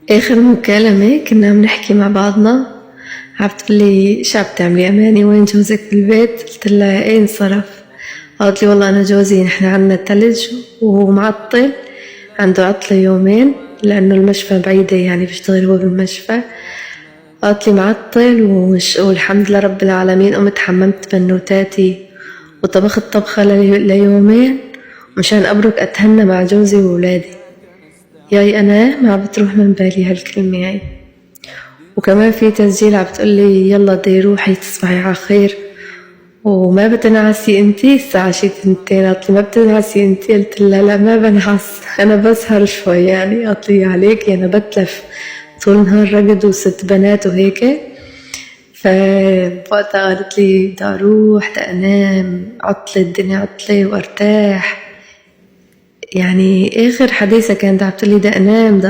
آخر مكالمة كنا عم نحكي مع بعضنا، عبتقولي شو عبتعملي أماني، وين جوزك بالبيت؟ قلت لها ايه انصرف. قالت لي والله أنا جوزي نحن عنا تلج وهو معطل، عنده عطلة يومين لأنه المشفى بعيدة، يعني بيشتغل هو بالمشفى. قالت لي معطل والحمد لله رب العالمين قمت حممت بنوتاتي وطبخت طبخة ليومين مشان أبرك أتهنى مع جوزي وولادي. ياي أنا ما بتروح من بالي هالكلمة هاي. وكمان في تسجيل عبتقولي يلا دي روحي تصبحي على خير وما بتنعسي انتي الساعة شي 2. قالت لي ما بتنعسي انتي؟ قلت لها لا ما بنعس، أنا بسهر شوي يعني. قالت لي عليكي أنا بتلف طول نهار رقد وست بنات وهيك. فوقتها قالت لي بدي أروح بدي أنام، عطلة الدنيا عطلة وأرتاح. يعني آخر حديثة كانت عبتقولي بدي أنام